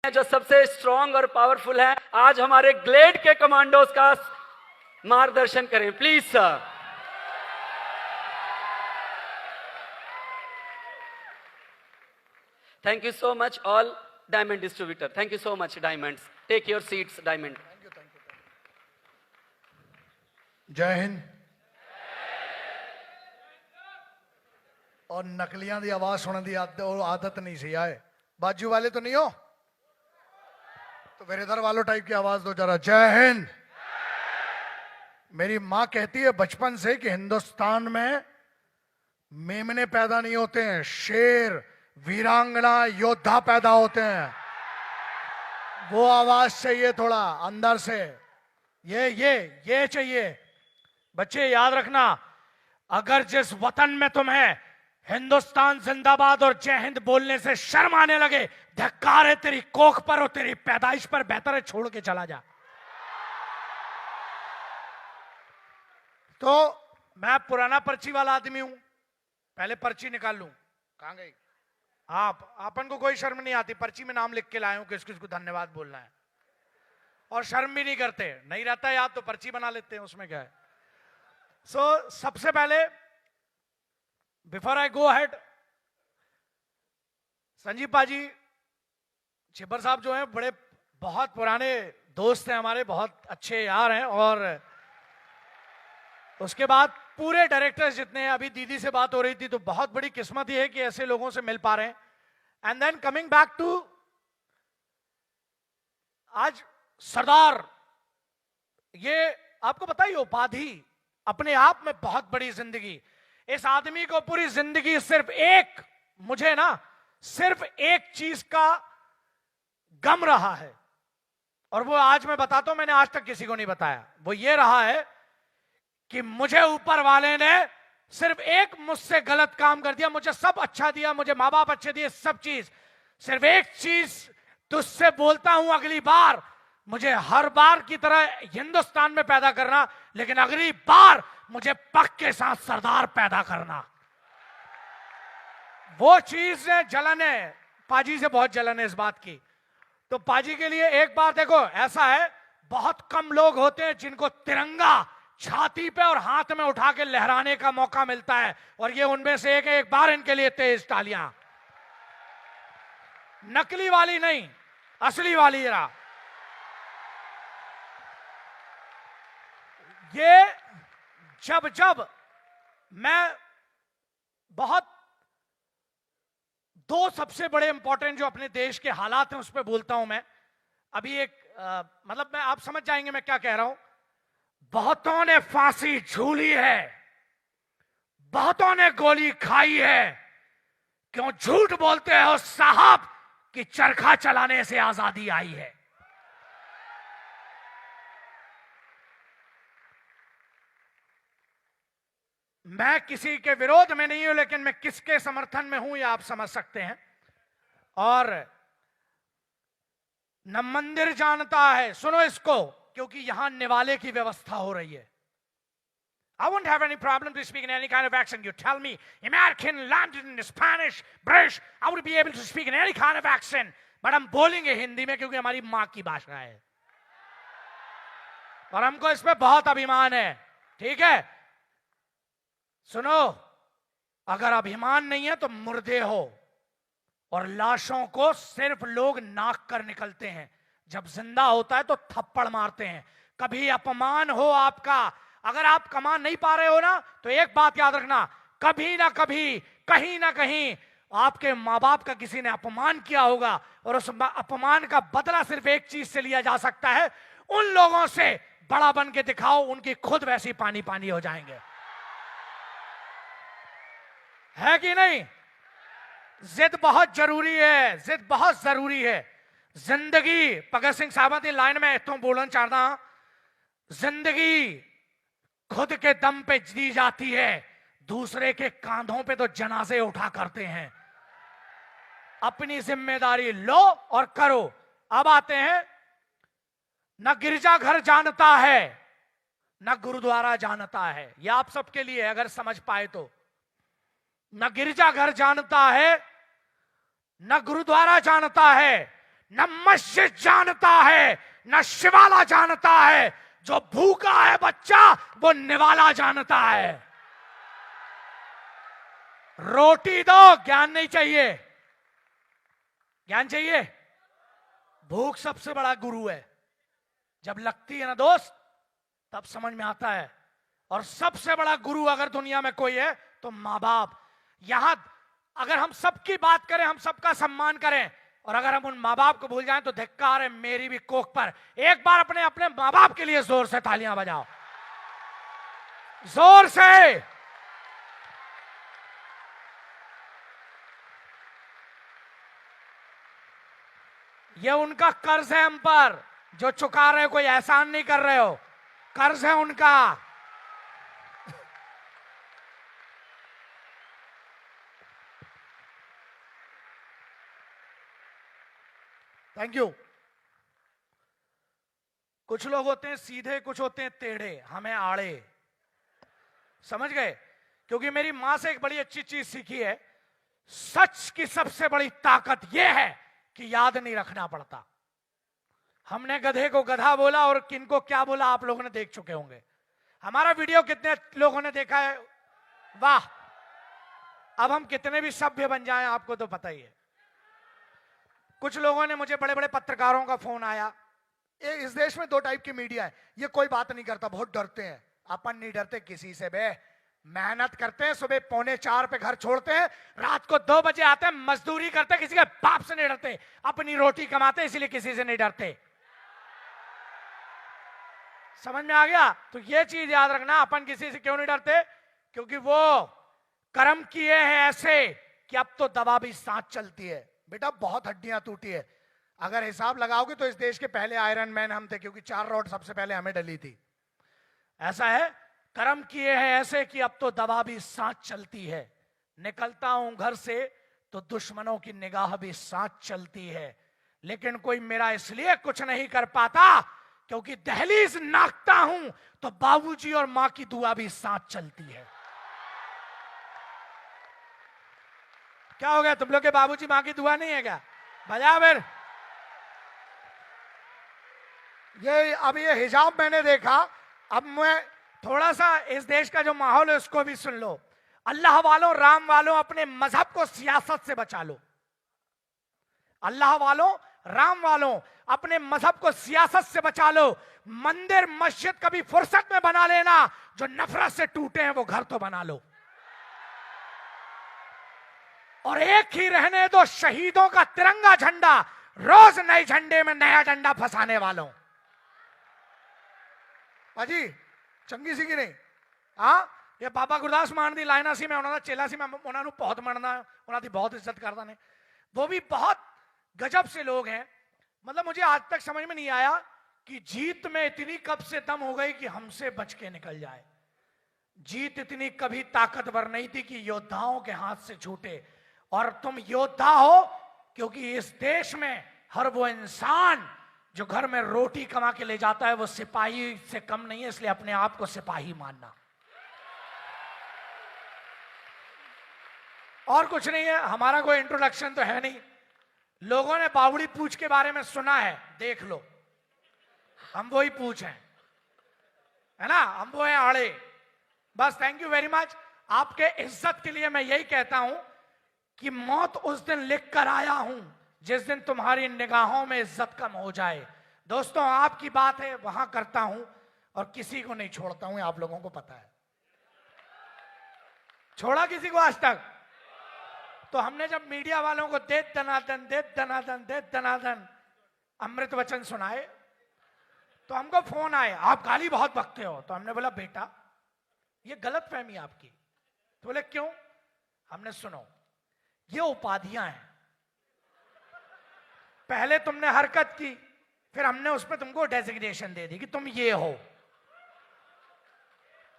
जो सबसे स्ट्रॉन्ग और पावरफुल है, आज हमारे ग्लेड के कमांडोज का मार्गदर्शन करें please sir. Thank you so much all diamond distributor, thank you so much diamonds, take your seats diamond. जय हिंद। और नकलियां दी आवाज सुनने की आदत नहीं सी आए, बाजू वाले तो नहीं हो, तो फिर इधर वालों टाइप की आवाज दो जरा। जय हिंद। मेरी माँ कहती है बचपन से कि हिंदुस्तान में मेमने पैदा नहीं होते हैं, शेर वीरांगना योद्धा पैदा होते हैं। वो आवाज चाहिए थोड़ा अंदर से, ये चाहिए। बच्चे याद रखना, अगर जिस वतन में तुम्हें हिंदुस्तान जिंदाबाद और जय हिंद बोलने से शर्म आने लगे, धिक्कार है तेरी कोख पर और तेरी पैदाइश पर, बेहतर है छोड़ के चला जा। तो मैं पुराना पर्ची वाला आदमी हूं, पहले पर्ची निकाल लूं। कहां गई? आपन को कोई शर्म नहीं आती, पर्ची में नाम लिख के लाए हूं किस किस को धन्यवाद बोलना है, और शर्म भी नहीं करते, नहीं रहता है याद तो पर्ची बना लेते हैं, उसमें क्या है। सबसे पहले before I go head, Sanjeev पाजी छिब्बर साहब जो हैं बड़े बहुत पुराने दोस्त हैं हमारे, बहुत अच्छे यार हैं, और उसके बाद पूरे डायरेक्टर्स जितने हैं, अभी दीदी से बात हो रही थी तो बहुत बड़ी किस्मत ये है कि ऐसे लोगों से मिल पा रहे हैं। And then coming back to, आज सरदार, ये आपको पता ही, उपाधि अपने आप में बहुत बड़ी जिंदगी। इस आदमी को पूरी जिंदगी सिर्फ एक, मुझे ना सिर्फ एक चीज का गम रहा है, और वो आज मैं बताता हूं, मैंने आज तक किसी को नहीं बताया। वो ये रहा है कि मुझे ऊपर वाले ने सिर्फ एक मुझसे गलत काम कर दिया, मुझे सब अच्छा दिया, मुझे माँ बाप अच्छे दिए, सब चीज, सिर्फ एक चीज तुझसे बोलता हूं, अगली बार मुझे हर बार की तरह हिंदुस्तान में पैदा करना, लेकिन अगली बार मुझे पक के साथ सरदार पैदा करना। वो चीज है, जलन है, पाजी से बहुत जलन है इस बात की। तो पाजी के लिए एक बात देखो, ऐसा है बहुत कम लोग होते हैं जिनको तिरंगा छाती पे और हाथ में उठा के लहराने का मौका मिलता है, और ये उनमें से एक बार इनके लिए तेज तालियां। नकली वाली नहीं, असली वाली रहा। ये जब मैं बहुत दो सबसे बड़े इंपॉर्टेंट जो अपने देश के हालात हैं उस पर बोलता हूं मैं। अभी एक मतलब मैं, आप समझ जाएंगे मैं क्या कह रहा हूं। बहुतों ने फांसी झूली है, बहुतों ने गोली खाई है, क्यों झूठ बोलते हो साहब कि चरखा चलाने से आजादी आई है। मैं किसी के विरोध में नहीं हूं, लेकिन मैं किसके समर्थन में हूं ये आप समझ सकते हैं। और न मंदिर जानता है, सुनो इसको, क्योंकि यहां निवाले की व्यवस्था हो रही है। I won't have any problem to speak in any kind of accent. You tell me, American, London, Spanish, British, I would be able to speak in any kind of accent. But हम बोलेंगे हिंदी में क्योंकि हमारी मां की भाषा है, और हमको इस पे बहुत अभिमान है, ठीक है। सुनो, अगर अभिमान नहीं है तो मुर्दे हो, और लाशों को सिर्फ लोग नाक कर निकलते हैं, जब जिंदा होता है तो थप्पड़ मारते हैं। कभी अपमान हो आपका, अगर आप कमा नहीं पा रहे हो ना, तो एक बात याद रखना, कभी ना कभी कहीं ना कहीं आपके माँ बाप का किसी ने अपमान किया होगा, और उस अपमान का बदला सिर्फ एक चीज से लिया जा सकता है, उन लोगों से बड़ा बन के दिखाओ, उनकी खुद वैसी पानी पानी हो जाएंगे, है कि नहीं। जिद बहुत जरूरी है, जिद बहुत जरूरी है। जिंदगी, भगत सिंह साहब की लाइन में इतों बोलना चाहता, जिंदगी खुद के दम पे जी जाती है, दूसरे के कांधों पे तो जनाजे उठा करते हैं। अपनी जिम्मेदारी लो और करो। अब आते हैं, न गिरजाघर जानता है न गुरुद्वारा जानता है, यह आप सबके लिए अगर समझ पाए तो। न गिरजाघर जानता है न गुरुद्वारा जानता है, न मस्जिद जानता है, न शिवाला जानता है। जो भूखा है बच्चा वो निवाला जानता है। रोटी दो, ज्ञान नहीं चाहिए। ज्ञान चाहिए? भूख सबसे बड़ा गुरु है। जब लगती है ना दोस्त, तब समझ में आता है। और सबसे बड़ा गुरु अगर दुनिया में कोई है तो मां बाप। यहां अगर हम सबकी बात करें, हम सबका सम्मान करें, और अगर हम उन मां बाप को भूल जाएं तो धिक्कार है मेरी भी कोख पर। एक बार अपने अपने मां बाप के लिए जोर से तालियां बजाओ, जोर से। ये उनका कर्ज है हम पर, जो चुका रहे हो। कोई एहसान नहीं कर रहे हो, कर्ज है उनका। Thank you. कुछ लोग होते हैं सीधे, कुछ होते हैं टेढ़े, हमें आड़े। समझ गए? क्योंकि मेरी मां से एक बड़ी अच्छी चीज सीखी है, सच की सबसे बड़ी ताकत यह है कि याद नहीं रखना पड़ता। हमने गधे को गधा बोला और किनको क्या बोला आप लोगों ने देख चुके होंगे। हमारा वीडियो कितने लोगों ने देखा है? वाह। अब हम कितने भी सभ्य बन जाएं आपको तो पता ही है। कुछ लोगों ने, मुझे बड़े बड़े पत्रकारों का फोन आया। इस देश में 2 टाइप की मीडिया है, ये कोई बात नहीं करता, बहुत डरते हैं। अपन नहीं डरते किसी से बे, मेहनत करते हैं, सुबह 3:45 पे घर छोड़ते हैं, रात को 2 बजे आते हैं, मजदूरी करते हैं, किसी के बाप से नहीं डरते, अपनी रोटी कमाते हैं, इसलिए किसी से नहीं डरते। समझ में आ गया? तो ये चीज याद रखना, अपन किसी से क्यों नहीं डरते? क्योंकि वो कर्म किए हैं ऐसे कि अब तो दवा भी सांस चलती है। बेटा बहुत हड्डियां टूटी है, अगर हिसाब लगाओगे तो इस देश के पहले आयरन मैन हम थे, क्योंकि 4 रॉड सबसे पहले हमें डली थी। ऐसा है, कर्म किए हैं ऐसे कि अब तो दवा भी सांस चलती है। निकलता हूं घर से तो दुश्मनों की निगाह भी सांस चलती है, लेकिन कोई मेरा इसलिए कुछ नहीं कर पाता क्योंकि दहलीज नाकता हूं तो बाबूजी और मां की दुआ भी सांस चलती है। क्या हो गया, तुम लोग के बाबूजी मां की दुआ नहीं है क्या? बजा फिर। ये हिजाब मैंने देखा। अब मैं थोड़ा सा इस देश का जो माहौल है उसको भी सुन लो। अल्लाह वालों, राम वालों, अपने मजहब को सियासत से बचा लो। अल्लाह वालों, राम वालों, अपने मजहब को सियासत से बचा लो। मंदिर मस्जिद कभी फुर्सत में बना लेना, जो नफरत से टूटे हैं वो घर तो बना लो। और एक ही रहने दो शहीदों का तिरंगा झंडा, रोज नए झंडे में नया झंडा फंसाने वालों। भाजी चंगी सी की नहीं? हाँ, ये बाबा गुरदास मान दी लाइना सी, मैं उन्होंने चेला सी, मैं उन्होंने बहुत मनना, उन्होंने बहुत इज्जत करता ने। वो भी बहुत गजब से लोग हैं। मतलब मुझे आज तक समझ में नहीं आया कि जीत में इतनी कब से दम हो गई कि हमसे बच के निकल जाए। जीत इतनी कभी ताकतवर नहीं थी कि योद्धाओं के हाथ से छूटे। और तुम योद्धा हो क्योंकि इस देश में हर वो इंसान जो घर में रोटी कमा के ले जाता है वो सिपाही से कम नहीं है, इसलिए अपने आप को सिपाही मानना। और कुछ नहीं है, हमारा कोई इंट्रोडक्शन तो है नहीं। लोगों ने बावड़ी पूछ के बारे में सुना है, देख लो, हम वो ही पूछ हैं, है ना, हम वो हैं आड़े। बस थैंक यू वेरी मच। आपके इज्जत के लिए मैं यही कहता हूं कि मौत उस दिन लिख कर आया हूं जिस दिन तुम्हारी निगाहों में इज्जत कम हो जाए। दोस्तों आपकी बात है वहां करता हूं और किसी को नहीं छोड़ता हूं, आप लोगों को पता है। छोड़ा किसी को आज तक? तो हमने जब मीडिया वालों को दे दनादन दे दनादन दे दनादन अमृत वचन सुनाए तो हमको फोन आए, आप गाली बहुत बकते हो। तो हमने बोला बेटा ये गलत फहमी आपकी। तो बोले क्यों? हमने सुनो, ये उपाधियां हैं। पहले तुमने हरकत की, फिर हमने उस पर तुमको डेजिग्नेशन दे दी कि तुम ये हो।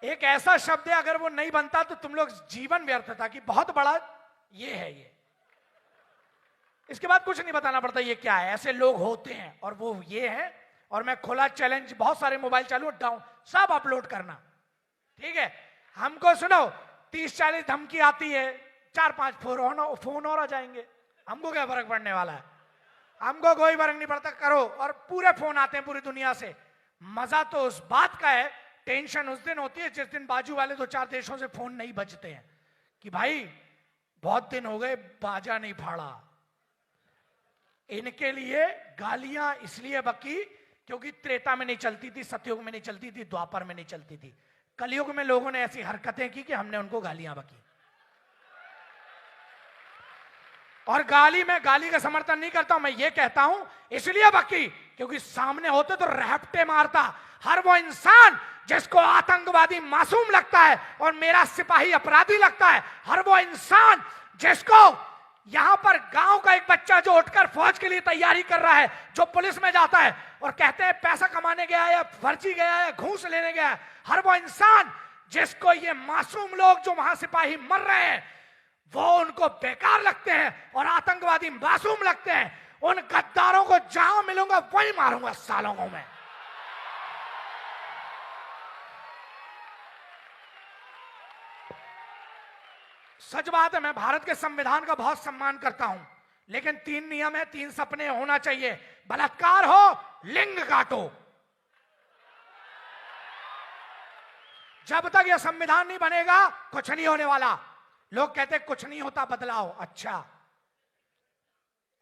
एक ऐसा शब्द है अगर वो नहीं बनता तो तुम लोग जीवन व्यर्थ था कि बहुत बड़ा ये है। ये इसके बाद कुछ नहीं बताना पड़ता ये क्या है। ऐसे लोग होते हैं और वो ये है। और मैं खुला चैलेंज, बहुत सारे मोबाइल चालू डाउन सब अपलोड करना, ठीक है? हमको सुनो 30-40 धमकी आती है, 4-5 फोन और आ जाएंगे, हमको क्या फर्क पड़ने वाला है? हमको कोई फर्क नहीं पड़ता, करो। और पूरे फोन आते हैं पूरी दुनिया से। मजा तो उस बात का है, टेंशन उस दिन होती है जिस दिन बाजू वाले 2-4 देशों से फोन नहीं बजते हैं कि भाई बहुत दिन हो गए बाजा नहीं फाड़ा। इनके लिए गालियां इसलिए बकी क्योंकि त्रेता में नहीं चलती थी, सतयुग में नहीं चलती थी, द्वापर में नहीं चलती थी। कलयुग में लोगों ने ऐसी हरकतें की कि हमने उनको गालियां बकी। और गाली का समर्थन नहीं करता हूं, मैं ये कहता हूं इसलिए बकी क्योंकि सामने होते तो रहपटे मारता। हर वो इंसान जिसको आतंकवादी मासूम लगता है और मेरा सिपाही अपराधी लगता है, हर वो इंसान जिसको यहां पर गांव का एक बच्चा जो उठकर फौज के लिए तैयारी कर रहा है, जो पुलिस में जाता है और कहते हैं पैसा कमाने गया है या फर्जी गया है, घूस लेने गया है, हर वो इंसान जिसको ये मासूम लोग जो वहां सिपाही मर रहे हैं वो उनको बेकार लगते हैं और आतंकवादी मासूम लगते हैं, उन गद्दारों को जहां मिलूंगा वहीं मारूंगा सालों को मैं। सच बात है, मैं भारत के संविधान का बहुत सम्मान करता हूं, लेकिन 3 नियम है, 3 सपने होना चाहिए। बलात्कार हो, लिंग काटो। जब तक यह संविधान नहीं बनेगा कुछ नहीं होने वाला। लोग कहते कुछ नहीं होता बदलाव। अच्छा,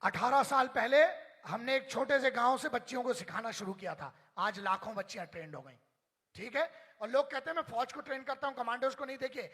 18 साल पहले हमने एक छोटे से गांव से बच्चियों को सिखाना शुरू किया था, आज लाखों बच्चियां ट्रेंड हो गई। ठीक है, और लोग कहते हैं मैं फौज को ट्रेन करता हूं, कमांडोज को नहीं। देखिए